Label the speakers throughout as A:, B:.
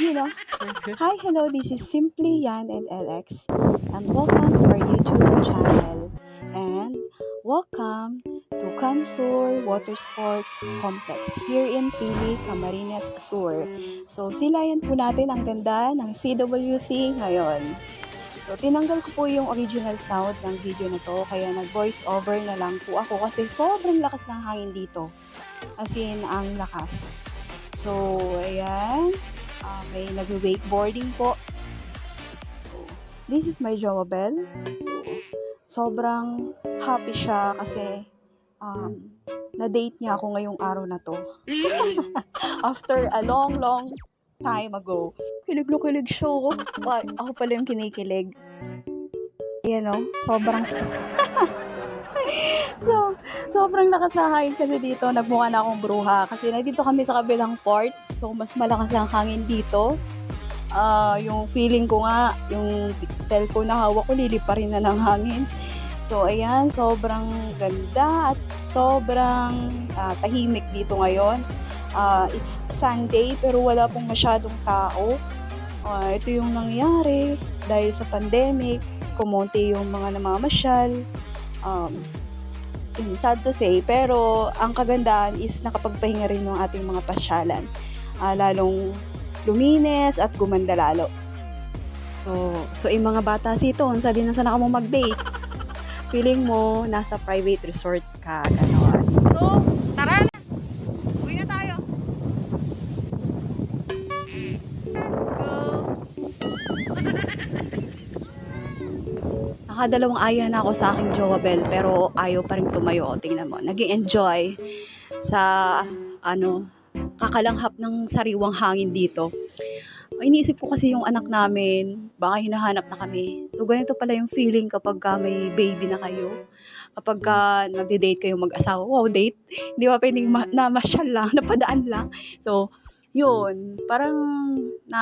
A: you know.
B: Okay.
A: Hi, hello, this is Simply Yan and LX, and welcome to our YouTube channel. And welcome to Camsur Water Sports Complex here in Pili, Camarines Sur. So, silayan po natin ang ganda ng CWC ngayon. So, tinanggal ko po yung original sound ng video na to, kaya nag-voice over na lang po ako kasi sobrang lakas ng hangin dito. As in, ang lakas. So, ayan. May nag-wakeboarding po. So, this is my Jowa Bell. So, sobrang happy siya kasi na-date niya ako ngayong araw na to. After a long, long time ago. Kilig na kilig siya. Ako pala yung kinikilig. Ayan o, sobrang... So, sobrang lakas na hangin kasi dito. Nagmukha na akong bruha. Kasi nandito kami sa kabilang port. So, mas malakas ang hangin dito. Yung feeling ko nga, yung cellphone na hawak ko, liliparin na ng hangin. So, ayan, sobrang ganda at sobrang tahimik dito ngayon. It's Sunday, pero wala pong masyadong tao. Ito yung nangyari dahil sa pandemic. Kumonti yung mga namamasyal. Sad to say, pero ang kagandahan is nakapagpahinga rin ng ating mga pasyalan. Lalong luminis at gumanda lalo. So yung mga bata sito, sabi na sana ka mo mag-date. Feeling mo, nasa private resort ka, gano'n. So, tara na! Uwi na tayo! Nakadalawang ayaw na ako sa aking Jowa Bell, pero ayaw pa rin tumayo. Tingnan mo, nag-enjoy sa kakalanghap ng sariwang hangin dito. Iniisip ko kasi yung anak namin, baka hinahanap na kami. So, ganito pala yung feeling kapag may baby na kayo. Kapag nagde-date kayo mag-asawa, wow, date. Hindi ba pwedeng namasyal lang, napadaan lang. So, yun, parang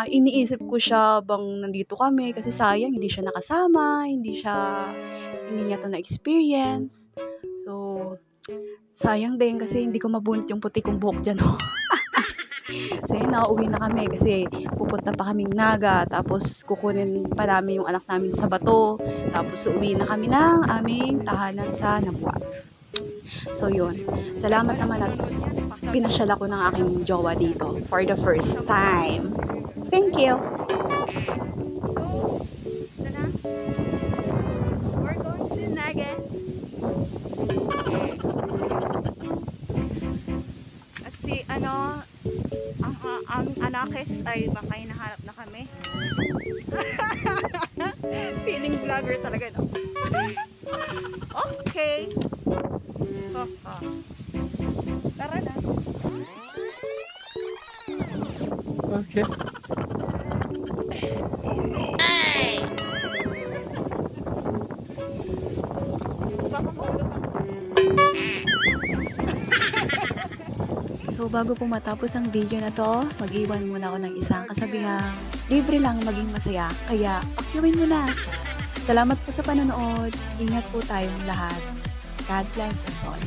A: iniisip ko siya bang nandito kami kasi sayang hindi siya nakasama, hindi niya to na-experience. So, sayang din kasi hindi ko mabunot yung puti kong buhok dyan. So, yun, nauwi na kami kasi pupunta pa kaming Naga, tapos kukunin pa namin yung anak namin sa Bato, tapos uwi na kami ng aming tahanan sa Nabwa. So, yun. Salamat naman at pinasyal ako ng aking jowa dito for the first time. Thank you! So, ito na. We're going to Naga. At si, ang anakes ay baka hinahanap na kami. Feeling vlogger talaga, no? Okay. Tara na.
B: Okay.
A: Hey! Baka mahulog ako. So, bago po matapos ang video na to, mag-iwan muna ako ng isang kasabihang libre lang maging masaya, kaya pakyawin mo na. Salamat po sa panonood. Ingat po tayong lahat. God bless us all.